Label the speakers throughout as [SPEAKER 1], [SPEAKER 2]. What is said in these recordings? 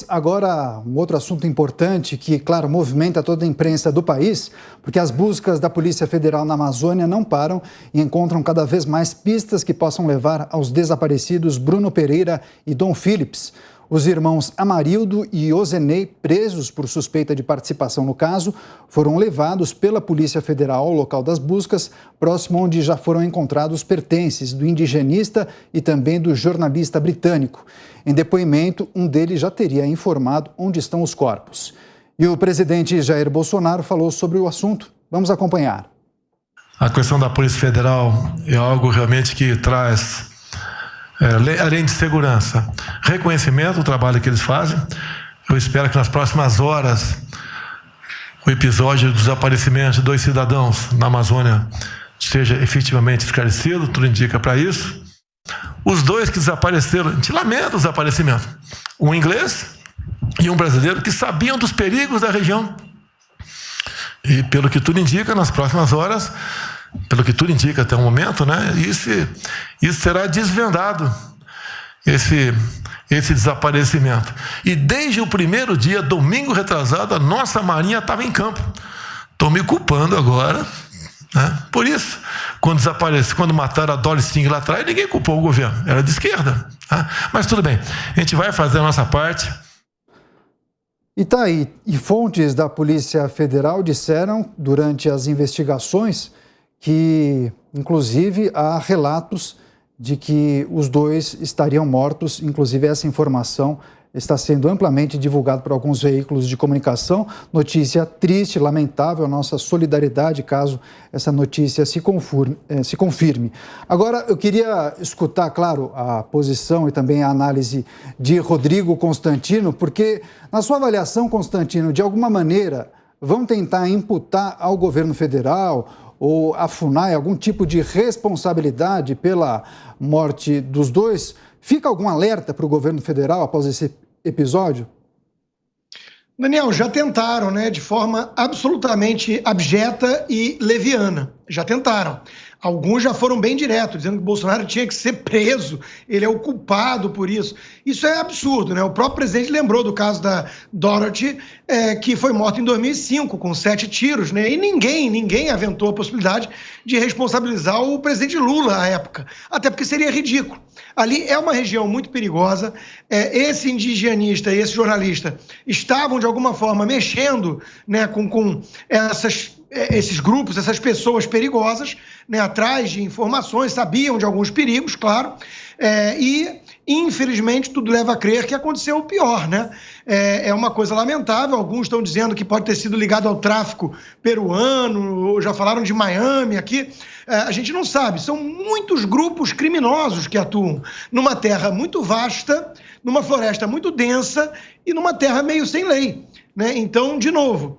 [SPEAKER 1] agora um outro assunto importante que, claro, movimenta toda a imprensa do país, porque as buscas da Polícia Federal na Amazônia não param e encontram cada vez mais pistas que possam levar aos desaparecidos Bruno Pereira e Dom Phillips. Os irmãos Amarildo e Ozenei, presos por suspeita de participação no caso, foram levados pela Polícia Federal ao local das buscas, próximo onde já foram encontrados pertences do indigenista e também do jornalista britânico. Em depoimento, um deles já teria informado onde estão os corpos. E o presidente Jair Bolsonaro falou sobre o assunto. Vamos acompanhar.
[SPEAKER 2] A questão da Polícia Federal é algo realmente que traz, além de segurança, reconhecimento do trabalho que eles fazem. Eu espero que nas próximas horas o episódio do desaparecimento de 2 cidadãos na Amazônia seja efetivamente esclarecido, tudo indica para isso. Os 2 que desapareceram, a gente lamenta o desaparecimento, um inglês e um brasileiro que sabiam dos perigos da região. E pelo que tudo indica, nas próximas horas, pelo que tudo indica até o momento, né, isso será desvendado, esse desaparecimento. E desde o primeiro dia, domingo retrasado, a nossa Marinha estava em campo. Estou me culpando agora, né, por isso. Quando mataram a Doris Singh lá atrás, ninguém culpou o governo, era de esquerda. Né? Mas tudo bem, a gente vai fazer a nossa parte.
[SPEAKER 1] E tá aí, e fontes da Polícia Federal disseram durante as investigações que, inclusive, há relatos de que os 2 estariam mortos. Inclusive, essa informação está sendo amplamente divulgada por alguns veículos de comunicação. Notícia triste, lamentável, nossa solidariedade caso essa notícia se confirme. Agora, eu queria escutar, claro, a posição e também a análise de Rodrigo Constantino, porque, na sua avaliação, Constantino, de alguma maneira, vão tentar imputar ao governo federal ou a FUNAI algum tipo de responsabilidade pela morte dos 2? Fica algum alerta para o governo federal após esse episódio?
[SPEAKER 3] Daniel, já tentaram, né, de forma absolutamente abjeta e leviana. Já tentaram. Alguns já foram bem diretos, dizendo que o Bolsonaro tinha que ser preso, ele é o culpado por isso. Isso é absurdo, né? O próprio presidente lembrou do caso da Dorothy, que foi morta em 2005, com 7 tiros, né? E ninguém aventou a possibilidade de responsabilizar o presidente Lula à época, até porque seria ridículo. Ali é uma região muito perigosa, esse indigenista e esse jornalista estavam, de alguma forma, mexendo, né, com esses grupos, essas pessoas perigosas, né, atrás de informações, sabiam de alguns perigos, claro, e, infelizmente, tudo leva a crer que aconteceu o pior, né? É uma coisa lamentável, alguns estão dizendo que pode ter sido ligado ao tráfico peruano, já falaram de Miami aqui, a gente não sabe, são muitos grupos criminosos que atuam numa terra muito vasta, numa floresta muito densa e numa terra meio sem lei, né? Então, de novo,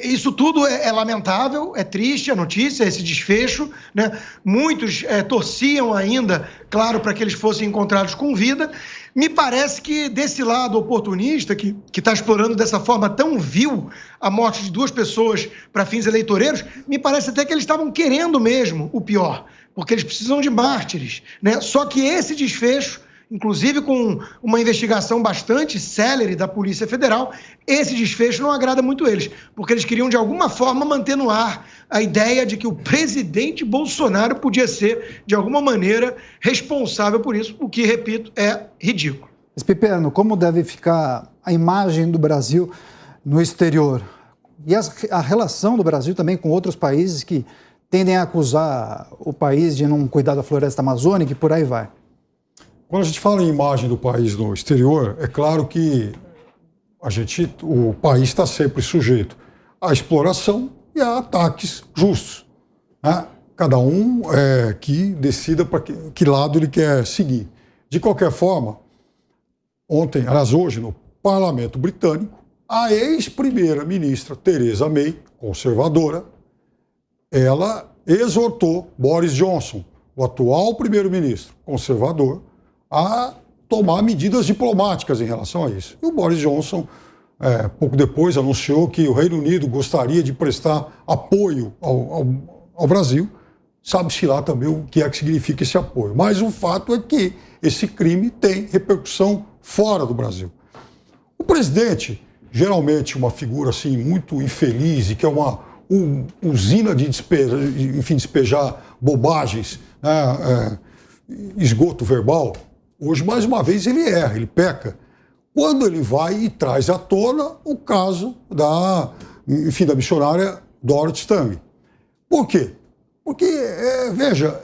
[SPEAKER 3] isso tudo é lamentável, é triste a notícia, esse desfecho, né? Muitos torciam ainda, claro, para que eles fossem encontrados com vida. Me parece que desse lado oportunista, que está explorando dessa forma tão vil a morte de 2 pessoas para fins eleitoreiros, me parece até que eles estavam querendo mesmo o pior, porque eles precisam de mártires, né? Só que esse desfecho, inclusive com uma investigação bastante célere da Polícia Federal, esse desfecho não agrada muito eles, porque eles queriam, de alguma forma, manter no ar a ideia de que o presidente Bolsonaro podia ser, de alguma maneira, responsável por isso, o que, repito, é ridículo.
[SPEAKER 1] Piperno, como deve ficar a imagem do Brasil no exterior? E a relação do Brasil também com outros países que tendem a acusar o país de não cuidar da floresta amazônica e por aí vai?
[SPEAKER 4] Quando a gente fala em imagem do país no exterior, é claro que o país está sempre sujeito à exploração e a ataques justos, né? Cada um que decida para que lado ele quer seguir. De qualquer forma, hoje, no Parlamento Britânico, a ex-primeira-ministra Theresa May, conservadora, ela exortou Boris Johnson, o atual primeiro-ministro conservador, a tomar medidas diplomáticas em relação a isso. E o Boris Johnson, pouco depois, anunciou que o Reino Unido gostaria de prestar apoio ao Brasil. Sabe-se lá também o que é que significa esse apoio. Mas o fato é que esse crime tem repercussão fora do Brasil. O presidente, geralmente uma figura assim muito infeliz e que é uma usina de despejar bobagens, né, esgoto verbal, hoje, mais uma vez, ele erra, ele peca. Quando ele vai e traz à tona o caso da missionária Dorothy Stang. Por quê? Porque, veja,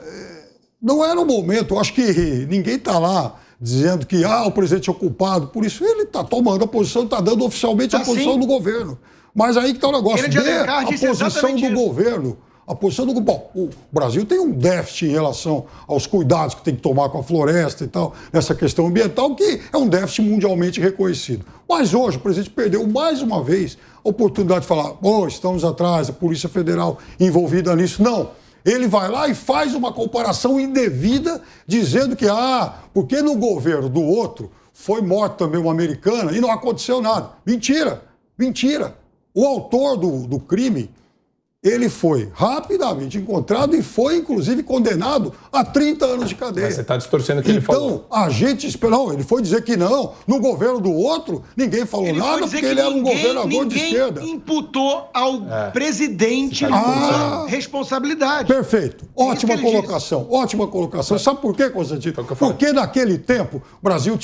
[SPEAKER 4] não era um momento, eu acho que ninguém está lá dizendo que o presidente é o culpado, por isso ele está tomando a posição, está dando oficialmente a posição do governo. Mas aí que está o negócio, a posição do governo. A posição do bom, o Brasil tem um déficit em relação aos cuidados que tem que tomar com a floresta e tal, nessa questão ambiental, que é um déficit mundialmente reconhecido. Mas hoje o presidente perdeu mais uma vez a oportunidade de falar, estamos atrás, a Polícia Federal envolvida nisso. Não. Ele vai lá e faz uma comparação indevida, dizendo que, porque no governo do outro foi morta também uma americana e não aconteceu nada. Mentira, mentira. O autor do crime, ele foi rapidamente encontrado e foi, inclusive, condenado a 30 anos de cadeia.
[SPEAKER 5] Mas você está distorcendo o que ele falou.
[SPEAKER 4] Então, a gente esperou. Ele foi dizer que não. No governo do outro, ninguém falou nada porque ele era um governador de esquerda.
[SPEAKER 3] Ninguém imputou ao presidente nenhuma responsabilidade.
[SPEAKER 4] Perfeito. Ótima colocação. Ótima colocação. Sabe por quê, Constantino? Porque naquele tempo o Brasil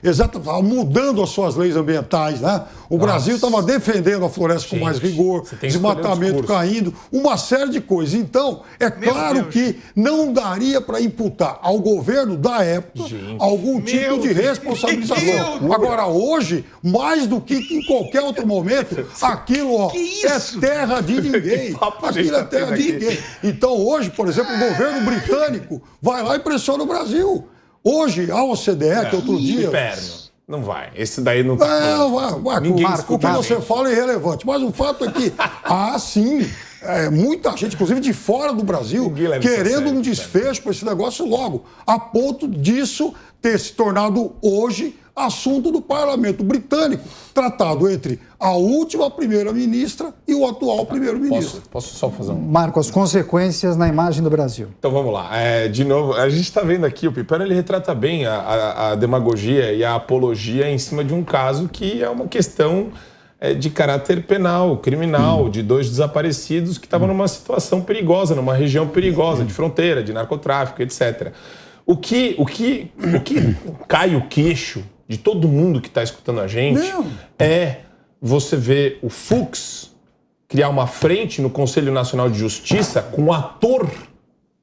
[SPEAKER 4] estava mudando as suas leis ambientais, né? O Brasil estava defendendo a floresta com mais rigor, desmatamento caindo, uma série de coisas. Então, é claro que não daria para imputar ao governo da época algum tipo de responsabilização. Agora, hoje, mais do que em qualquer outro momento, aquilo é terra de ninguém. Aquilo é terra de ninguém. Então, hoje, por exemplo, o governo britânico vai lá e pressiona o Brasil. Hoje, a OCDE, que outro dia...
[SPEAKER 5] Não vai. Esse daí não tá.
[SPEAKER 4] O que você fala é irrelevante. Mas o fato é que sim, muita gente, inclusive de fora do Brasil, querendo um desfecho para esse negócio logo, a ponto disso ter se tornado hoje assunto do parlamento britânico, tratado entre a última primeira-ministra e o atual primeiro-ministro.
[SPEAKER 5] Posso só fazer
[SPEAKER 1] Marco, as consequências na imagem do Brasil.
[SPEAKER 5] Então vamos lá. De novo, a gente está vendo aqui, o Piperno ele retrata bem a demagogia e a apologia em cima de um caso que é uma questão de caráter penal, criminal, de 2 desaparecidos que estavam numa situação perigosa, numa região perigosa, de fronteira, de narcotráfico, etc. O que cai o queixo de todo mundo que está escutando a gente é você ver o Fux criar uma frente no Conselho Nacional de Justiça com o ator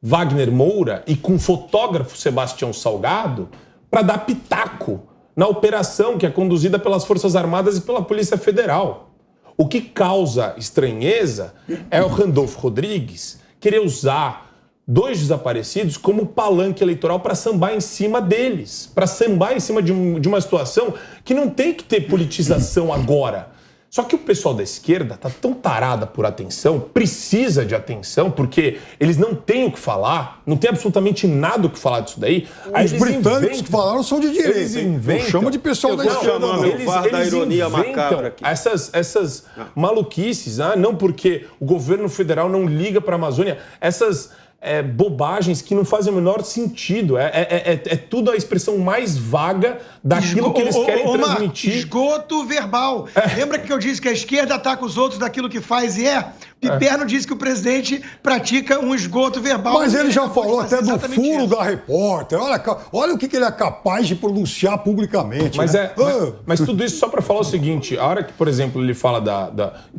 [SPEAKER 5] Wagner Moura e com o fotógrafo Sebastião Salgado para dar pitaco na operação que é conduzida pelas Forças Armadas e pela Polícia Federal. O que causa estranheza é o Randolfo Rodrigues querer usar 2 desaparecidos como palanque eleitoral para sambar em cima deles, para sambar em cima de uma situação que não tem que ter politização agora. Só que o pessoal da esquerda tá tão tarada por atenção, precisa de atenção, porque eles não têm o que falar, não tem absolutamente nada o que falar disso daí.
[SPEAKER 4] Os britânicos que falaram são de direita.
[SPEAKER 5] Eles inventam.
[SPEAKER 4] Não chama de pessoal da esquerda, não.
[SPEAKER 5] Eles da ironia macabra aqui. Essas maluquices, não porque o governo federal não liga para a Amazônia, essas bobagens que não fazem o menor sentido. É tudo a expressão mais vaga daquilo que eles querem transmitir.
[SPEAKER 3] Esgoto verbal. Lembra que eu disse que a esquerda ataca os outros daquilo que faz e Piperno disse que o presidente pratica um esgoto verbal.
[SPEAKER 4] Mas ele já falou até do furo da repórter. Olha o que ele é capaz de pronunciar publicamente.
[SPEAKER 5] Mas tudo isso só para falar o seguinte, a hora que, por exemplo, ele fala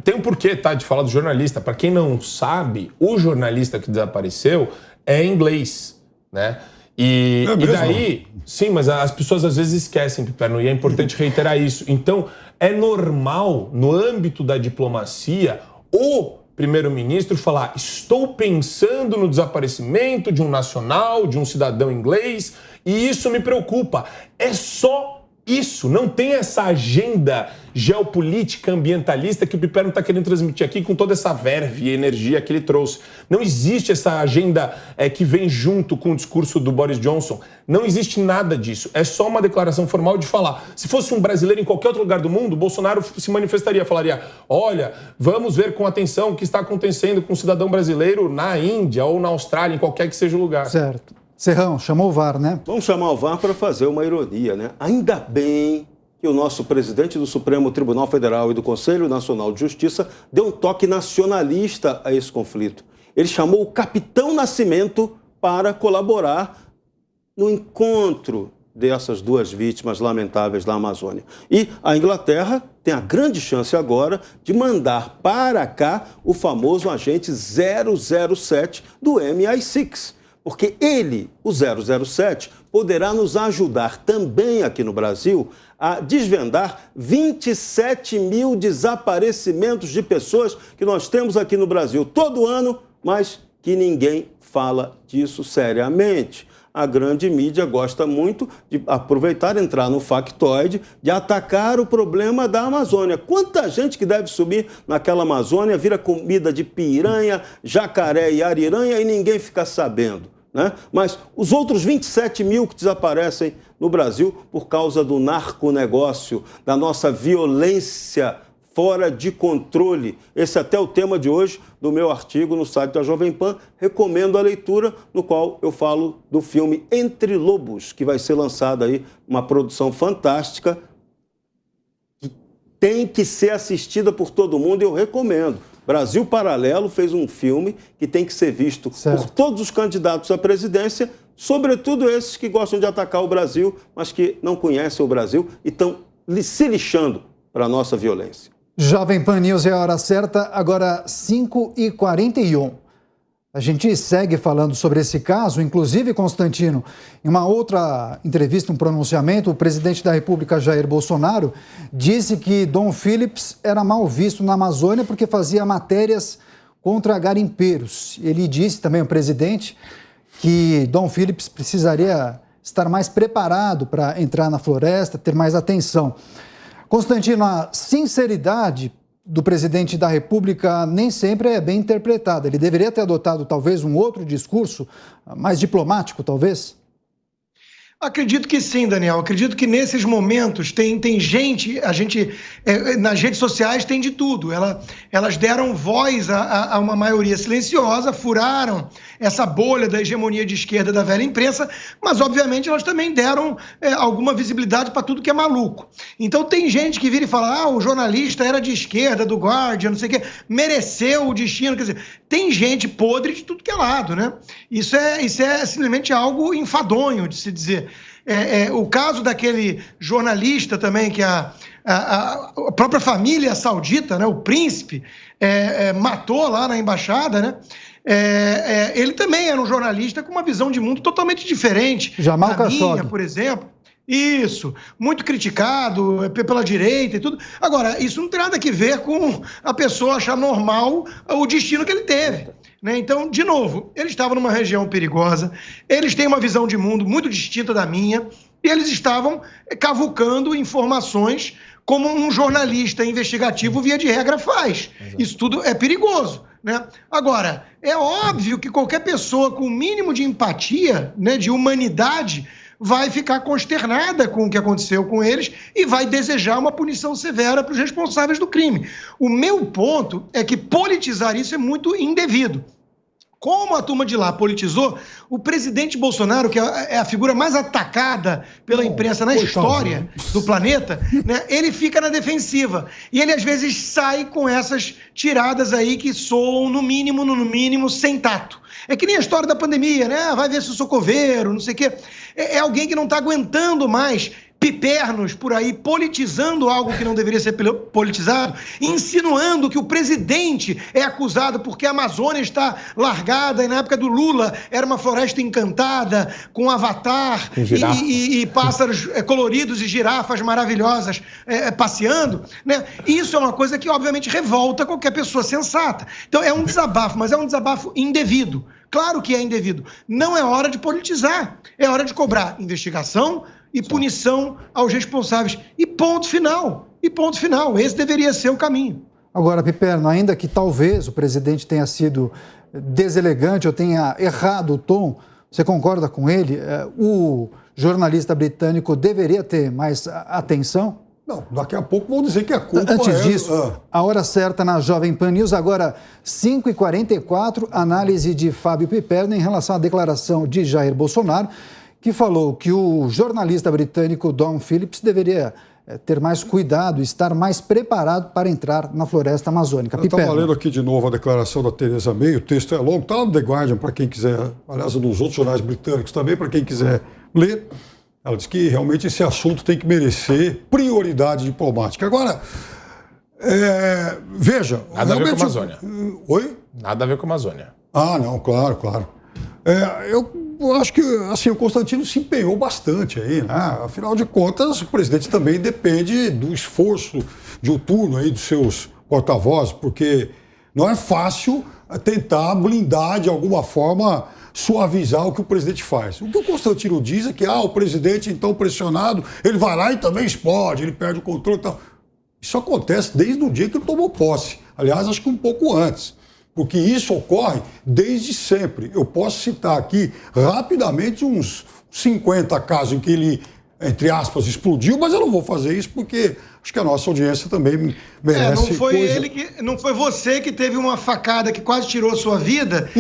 [SPEAKER 5] tem um porquê, de falar do jornalista. Para quem não sabe, o jornalista que desapareceu é inglês, né? E daí, sim, mas as pessoas às vezes esquecem, Piperno, e é importante reiterar isso. Então, é normal, no âmbito da diplomacia, o primeiro-ministro falar: estou pensando no desaparecimento de um nacional, de um cidadão inglês, e isso me preocupa. É só isso, não tem essa agenda geopolítica ambientalista que o Piperno está querendo transmitir aqui com toda essa verve e energia que ele trouxe. Não existe essa agenda que vem junto com o discurso do Boris Johnson. Não existe nada disso. É só uma declaração formal de falar. Se fosse um brasileiro em qualquer outro lugar do mundo, Bolsonaro se manifestaria, falaria: olha, vamos ver com atenção o que está acontecendo com um cidadão brasileiro na Índia ou na Austrália, em qualquer que seja o lugar.
[SPEAKER 1] Certo. Serrão, chamou o VAR, né?
[SPEAKER 6] Vamos chamar o VAR para fazer uma ironia, né? Ainda bem que o nosso presidente do Supremo Tribunal Federal e do Conselho Nacional de Justiça deu um toque nacionalista a esse conflito. Ele chamou o Capitão Nascimento para colaborar no encontro dessas duas vítimas lamentáveis da Amazônia. E a Inglaterra tem a grande chance agora de mandar para cá o famoso agente 007 do MI6, porque ele, o 007, poderá nos ajudar também aqui no Brasil a desvendar 27 mil desaparecimentos de pessoas que nós temos aqui no Brasil todo ano, mas que ninguém fala disso seriamente. A grande mídia gosta muito de aproveitar, entrar no factoide, de atacar o problema da Amazônia. Quanta gente que deve subir naquela Amazônia, vira comida de piranha, jacaré e ariranha e ninguém fica sabendo, né? Mas os outros 27 mil que desaparecem no Brasil por causa do narconegócio, da nossa violência fora de controle. Esse é até o tema de hoje do meu artigo no site da Jovem Pan. Recomendo a leitura, no qual eu falo do filme Entre Lobos, que vai ser lançado aí, uma produção fantástica, que tem que ser assistida por todo mundo e eu recomendo. Brasil Paralelo fez um filme que tem que ser visto por todos os candidatos à presidência, sobretudo esses que gostam de atacar o Brasil, mas que não conhecem o Brasil e estão se lixando para a nossa violência.
[SPEAKER 1] Jovem Pan News é a hora certa, agora 5h41. A gente segue falando sobre esse caso, inclusive, Constantino, em uma outra entrevista, um pronunciamento, o presidente da República, Jair Bolsonaro, disse que Dom Phillips era mal visto na Amazônia porque fazia matérias contra garimpeiros. Ele disse também, o presidente, que Dom Phillips precisaria estar mais preparado para entrar na floresta, ter mais atenção. Constantino, a sinceridade do presidente da República nem sempre é bem interpretada. Ele deveria ter adotado talvez um outro discurso, mais diplomático, talvez?
[SPEAKER 3] Acredito que sim, Daniel. Acredito que nesses momentos tem gente, nas redes sociais tem de tudo. Elas deram voz a uma maioria silenciosa, furaram essa bolha da hegemonia de esquerda da velha imprensa, mas obviamente elas também deram alguma visibilidade para tudo que é maluco. Então tem gente que vira e fala, o jornalista era de esquerda, do Guardian, não sei o quê, mereceu o destino. Quer dizer, tem gente podre de tudo que é lado, né? Isso é simplesmente algo enfadonho de se dizer. O caso daquele jornalista também que a própria família saudita, né, o príncipe, matou lá na embaixada, né? Ele também era um jornalista com uma visão de mundo totalmente diferente
[SPEAKER 1] Jamal
[SPEAKER 3] da minha,
[SPEAKER 1] Khashoggi,
[SPEAKER 3] por exemplo. Isso, muito criticado pela direita e tudo. Agora, isso não tem nada a ver com a pessoa achar normal o destino que ele teve, né? Então, de novo, eles estavam numa região perigosa, eles têm uma visão de mundo muito distinta da minha, e eles estavam cavucando informações como um jornalista investigativo, via de regra, faz. Exato. Isso tudo é perigoso, né? Agora, é óbvio que qualquer pessoa com o mínimo de empatia, né, de humanidade, vai ficar consternada com o que aconteceu com eles e vai desejar uma punição severa para os responsáveis do crime. O meu ponto é que politizar isso é muito indevido. Como a turma de lá politizou, o presidente Bolsonaro, que é a figura mais atacada pela imprensa na história do planeta, né, ele fica na defensiva. E ele, às vezes, sai com essas tiradas aí que soam, no mínimo, sem tato. É que nem a história da pandemia, né? Vai ver se eu sou coveiro, não sei o quê. É alguém que não está aguentando mais pipernos por aí politizando algo que não deveria ser politizado, insinuando que o presidente é acusado porque a Amazônia está largada e na época do Lula era uma floresta encantada com avatar e pássaros coloridos e girafas maravilhosas passeando, né? Isso é uma coisa que obviamente revolta qualquer pessoa sensata. Então é um desabafo, mas é um desabafo indevido. Claro que é indevido. Não é hora de politizar, é hora de cobrar investigação e punição aos responsáveis. E ponto final. Esse deveria ser o caminho.
[SPEAKER 1] Agora, Piperno, ainda que talvez o presidente tenha sido deselegante ou tenha errado o tom, você concorda com ele? O jornalista britânico deveria ter mais atenção?
[SPEAKER 4] Não, daqui a pouco vão dizer que a culpa
[SPEAKER 1] Antes disso, a hora certa na Jovem Pan News, agora 5h44, análise de Fábio Piperno em relação à declaração de Jair Bolsonaro, que falou que o jornalista britânico Dom Phillips deveria ter mais cuidado, estar mais preparado para entrar na floresta amazônica.
[SPEAKER 4] Eu estava lendo aqui de novo a declaração da Theresa May, o texto é longo, está no The Guardian para quem quiser, aliás, nos outros jornais britânicos também, para quem quiser ler. Ela diz que realmente esse assunto tem que merecer prioridade diplomática. Agora, veja...
[SPEAKER 5] Nada a ver com a Amazônia.
[SPEAKER 4] Oi?
[SPEAKER 5] Nada a ver com a Amazônia.
[SPEAKER 4] Ah, não, claro. Eu acho que assim, o Constantino se empenhou bastante aí, né? Afinal de contas, o presidente também depende do esforço diuturno aí dos seus porta-vozes, porque não é fácil tentar blindar de alguma forma, suavizar o que o presidente faz. O que o Constantino diz é que o presidente, então pressionado, ele vai lá e também explode, ele perde o controle e tal. Isso acontece desde o dia que ele tomou posse. Aliás, acho que um pouco antes. Porque isso ocorre desde sempre. Eu posso citar aqui rapidamente uns 50 casos em que ele, entre aspas, explodiu, mas eu não vou fazer isso porque acho que a nossa audiência também merece.
[SPEAKER 3] Não foi você que teve uma facada que quase tirou sua vida,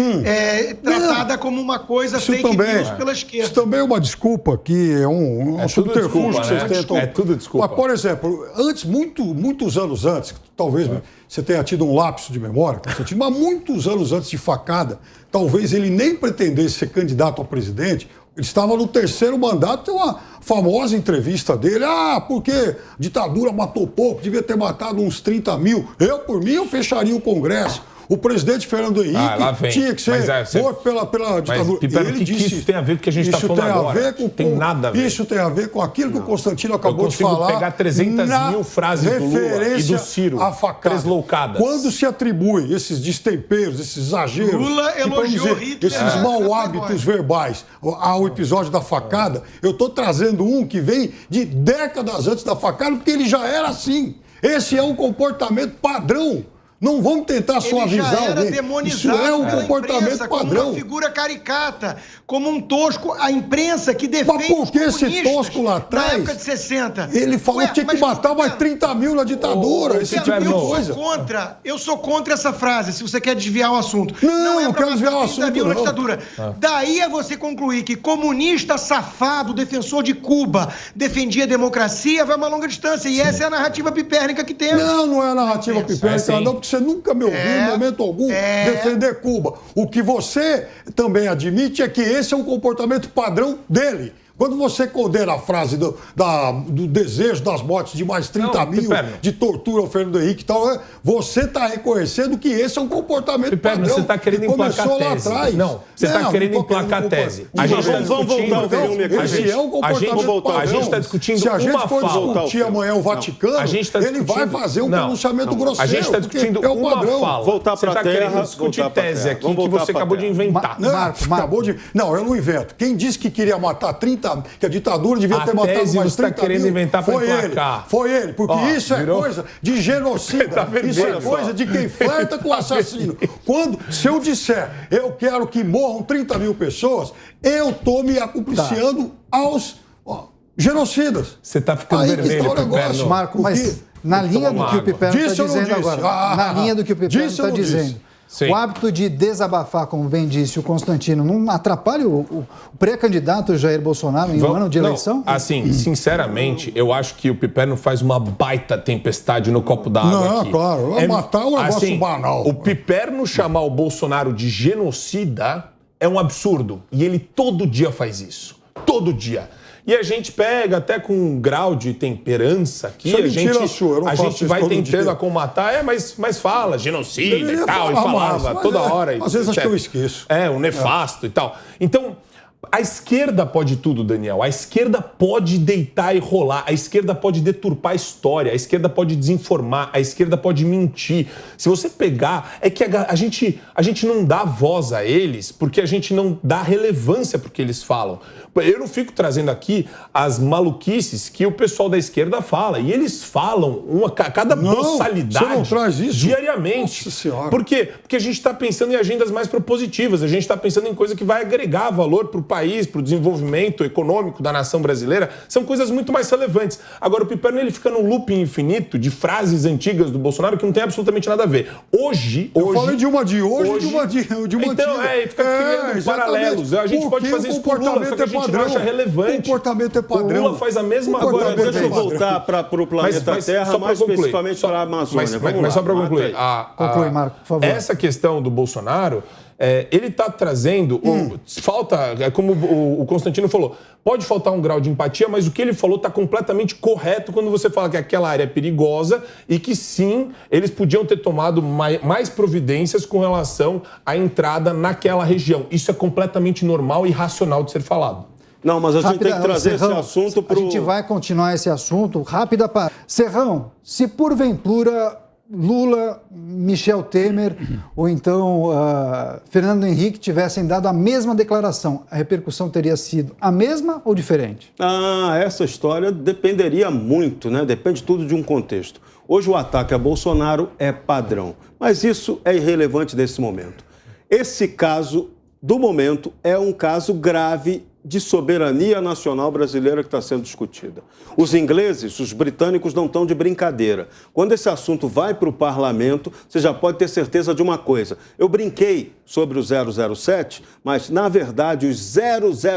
[SPEAKER 3] tratada como uma coisa fake news pela esquerda.
[SPEAKER 4] Isso também é uma desculpa que é um subterfúgio que vocês tentam.
[SPEAKER 5] É tudo desculpa.
[SPEAKER 4] Mas, por exemplo, antes, muitos anos antes, talvez você tenha tido um lapso de memória, Constantino, mas muitos anos antes de facada, talvez ele nem pretendesse ser candidato a presidente. Ele estava no 3º mandato, tem uma famosa entrevista dele. Porque a ditadura matou pouco, devia ter matado uns 30 mil. Por mim, eu fecharia o Congresso. O presidente Fernando Henrique tinha que ser morto pela ditadura.
[SPEAKER 5] Mas, ele disse, isso tem a ver com o que a gente está falando agora? Tem nada a ver.
[SPEAKER 4] Isso tem a ver com aquilo que o Constantino acabou de falar.
[SPEAKER 5] Eu consigo pegar 300 mil frases do Lula e do Ciro, tresloucadas.
[SPEAKER 4] Quando se atribui esses destemperos, esses exageros,
[SPEAKER 3] Lula elogiou Hitler,
[SPEAKER 4] esses mau hábitos verbais ao episódio da facada, eu estou trazendo um que vem de décadas antes da facada, porque ele já era assim. Esse é um comportamento padrão. Não vamos tentar suavizar
[SPEAKER 3] ele já era demonizado
[SPEAKER 4] Isso é um comportamento padrão.
[SPEAKER 3] Como uma figura caricata, como um tosco. A imprensa que defende
[SPEAKER 4] mas por que esse tosco lá atrás?
[SPEAKER 3] Na época de 60.
[SPEAKER 4] Ele falou que tinha que matar mais 30 mil na ditadura.
[SPEAKER 3] Eu sou contra essa frase, se você quer desviar o assunto.
[SPEAKER 4] Não eu quero desviar o assunto,
[SPEAKER 3] na ditadura. Daí a você concluir que comunista safado, defensor de Cuba, defendia a democracia, vai uma longa distância. E essa é a narrativa pipérnica que temos.
[SPEAKER 4] Não é a narrativa pipérnica, não, porque você nunca me ouviu em momento algum defender Cuba. O que você também admite é que esse é um comportamento padrão dele. Quando você condena a frase do desejo das mortes de mais 30 mil, de tortura ao Fernando Henrique e tal, você está reconhecendo que esse é um comportamento padrão.
[SPEAKER 5] Você está querendo emplacar a tese. Lá atrás. Não, você está querendo emplacar a tese. A gente está discutindo...
[SPEAKER 4] Esse é um comportamento padrão.
[SPEAKER 5] A gente está discutindo
[SPEAKER 4] Se a gente for discutir amanhã o Vaticano, ele vai fazer um pronunciamento grosseiro.
[SPEAKER 5] A gente está discutindo uma fala.
[SPEAKER 6] Voltar para a terra,
[SPEAKER 5] querendo discutir tese aqui que você acabou de inventar.
[SPEAKER 4] Não, eu não invento. Quem disse que queria matar 30, que a ditadura devia ter matado mais 30
[SPEAKER 5] querendo
[SPEAKER 4] mil,
[SPEAKER 5] inventar para emplacar.
[SPEAKER 4] Foi ele, porque isso é coisa de genocida, isso é coisa de quem flerta com o assassino. Se eu disser, eu quero que morram 30 mil pessoas, eu estou me acumpliciando aos genocidas.
[SPEAKER 5] Você está ficando vermelho,
[SPEAKER 4] negócio,
[SPEAKER 1] Marco, mas na linha do que o Piperno está dizendo agora, na linha do que o Piperno está dizendo, o hábito de desabafar, como bem disse o Constantino, não atrapalha o pré-candidato Jair Bolsonaro em um ano de eleição?
[SPEAKER 5] Assim, sinceramente, eu acho que o Piperno faz uma baita tempestade no copo d'água aqui.
[SPEAKER 4] Claro, matar um negócio banal.
[SPEAKER 5] O Piperno chamar o Bolsonaro de genocida é um absurdo. E ele todo dia faz isso. Todo dia. E a gente pega até com um grau de temperança aqui, a gente vai tentando acomatar, mas fala genocida e tal, e falava toda hora.
[SPEAKER 4] Às vezes acho que eu esqueço.
[SPEAKER 5] O nefasto e tal. Então, a esquerda pode tudo, Daniel. A esquerda pode deitar e rolar. A esquerda pode deturpar a história. A esquerda pode desinformar. A esquerda pode mentir. Se você pegar, é que a gente não dá voz a eles porque a gente não dá relevância para o que eles falam. Eu não fico trazendo aqui as maluquices que o pessoal da esquerda fala. E eles falam cada boçalidade
[SPEAKER 4] você não traz isso
[SPEAKER 5] diariamente.
[SPEAKER 4] Nossa Senhora.
[SPEAKER 5] Por quê? Porque a gente está pensando em agendas mais propositivas. A gente está pensando em coisa que vai agregar valor para país, para o desenvolvimento econômico da nação brasileira, são coisas muito mais relevantes. Agora, o Piperno, ele fica num looping infinito de frases antigas do Bolsonaro que não tem absolutamente nada a ver. Eu
[SPEAKER 4] falei de uma de hoje e de uma
[SPEAKER 5] então,
[SPEAKER 4] antiga.
[SPEAKER 5] fica criando paralelos. A gente pode fazer isso com o Lula, só que a gente não acha relevante.
[SPEAKER 4] O comportamento é padrão.
[SPEAKER 5] O Lula faz a mesma coisa.
[SPEAKER 6] Agora, deixa eu voltar para o planeta Terra, mais especificamente para a Amazônia.
[SPEAKER 5] Mas só para concluir.
[SPEAKER 1] Conclui, Marco, por favor.
[SPEAKER 5] Essa questão do Bolsonaro, ele está trazendo... Falta, como o Constantino falou, pode faltar um grau de empatia, mas o que ele falou está completamente correto quando você fala que aquela área é perigosa e que, sim, eles podiam ter tomado mais providências com relação à entrada naquela região. Isso é completamente normal e racional de ser falado.
[SPEAKER 6] Não, mas a gente tem que trazer esse assunto para o...
[SPEAKER 1] A gente vai continuar esse assunto. Rápida para... Serrão, se porventura Lula, Michel Temer ou então Fernando Henrique tivessem dado a mesma declaração, a repercussão teria sido a mesma ou diferente?
[SPEAKER 6] Essa história dependeria muito, né? Depende tudo de um contexto. Hoje o ataque a Bolsonaro é padrão, mas isso é irrelevante nesse momento. Esse caso do momento é um caso grave de soberania nacional brasileira que está sendo discutida. Os ingleses, os britânicos não estão de brincadeira. Quando esse assunto vai para o parlamento, você já pode ter certeza de uma coisa. Eu brinquei sobre o 007, mas, na verdade, os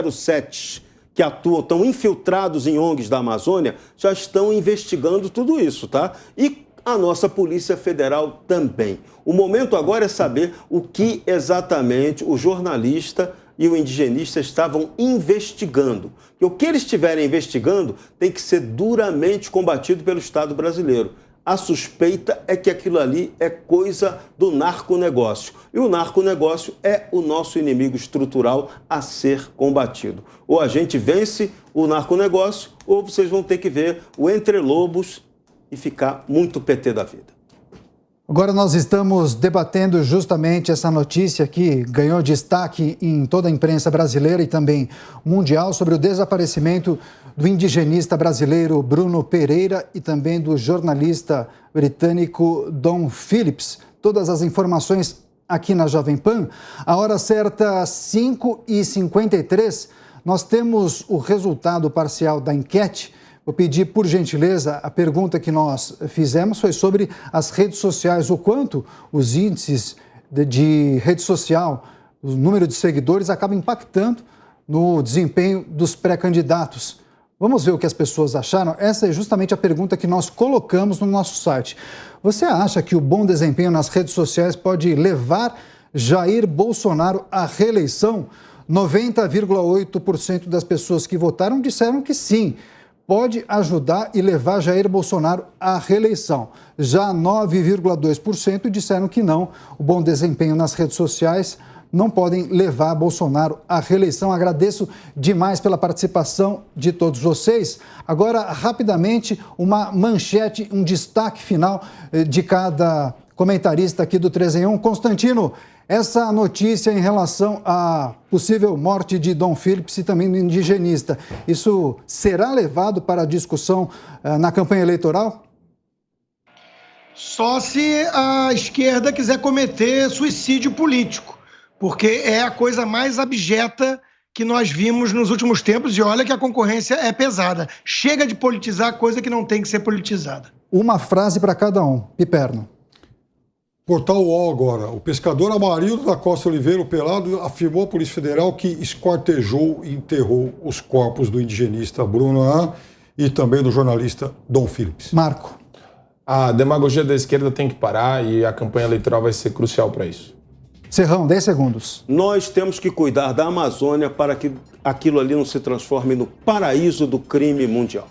[SPEAKER 6] 007 que atuam, estão infiltrados em ONGs da Amazônia, já estão investigando tudo isso, tá? E a nossa Polícia Federal também. O momento agora é saber o que exatamente o jornalista e o indigenista estavam investigando. E o que eles estiverem investigando tem que ser duramente combatido pelo Estado brasileiro. A suspeita é que aquilo ali é coisa do narconegócio. E o narconegócio é o nosso inimigo estrutural a ser combatido. Ou a gente vence o narconegócio, ou vocês vão ter que ver o Entre Lobos e ficar muito PT da vida.
[SPEAKER 1] Agora nós estamos debatendo justamente essa notícia que ganhou destaque em toda a imprensa brasileira e também mundial sobre o desaparecimento do indigenista brasileiro Bruno Pereira e também do jornalista britânico Dom Phillips. Todas as informações aqui na Jovem Pan. A hora certa, 5h53, nós temos o resultado parcial da enquete. Vou pedir, por gentileza, a pergunta que nós fizemos foi sobre as redes sociais, o quanto os índices de rede social, o número de seguidores, acabam impactando no desempenho dos pré-candidatos. Vamos ver o que as pessoas acharam? Essa é justamente a pergunta que nós colocamos no nosso site. Você acha que o bom desempenho nas redes sociais pode levar Jair Bolsonaro à reeleição? 90,8% das pessoas que votaram disseram que sim. Pode ajudar e levar Jair Bolsonaro à reeleição. Já 9,2% disseram que não. O bom desempenho nas redes sociais não podem levar Bolsonaro à reeleição. Agradeço demais pela participação de todos vocês. Agora, rapidamente, uma manchete, um destaque final de cada comentarista aqui do 3 em 1. Constantino, essa notícia em relação à possível morte de Dom Phillips e também do indigenista, isso será levado para a discussão na campanha eleitoral?
[SPEAKER 3] Só se a esquerda quiser cometer suicídio político, porque é a coisa mais abjeta que nós vimos nos últimos tempos e olha que a concorrência é pesada. Chega de politizar coisa que não tem que ser politizada.
[SPEAKER 1] Uma frase para cada um. Piperno.
[SPEAKER 4] Portal UOL agora. O pescador Amarildo da Costa Oliveira, o Pelado, afirmou à Polícia Federal que esquartejou e enterrou os corpos do indigenista Bruno Hahn e também do jornalista Dom Phillips.
[SPEAKER 1] Marco.
[SPEAKER 5] A demagogia da esquerda tem que parar e a campanha eleitoral vai ser crucial para isso.
[SPEAKER 1] Serrão, 10 segundos.
[SPEAKER 6] Nós temos que cuidar da Amazônia para que aquilo ali não se transforme no paraíso do crime mundial.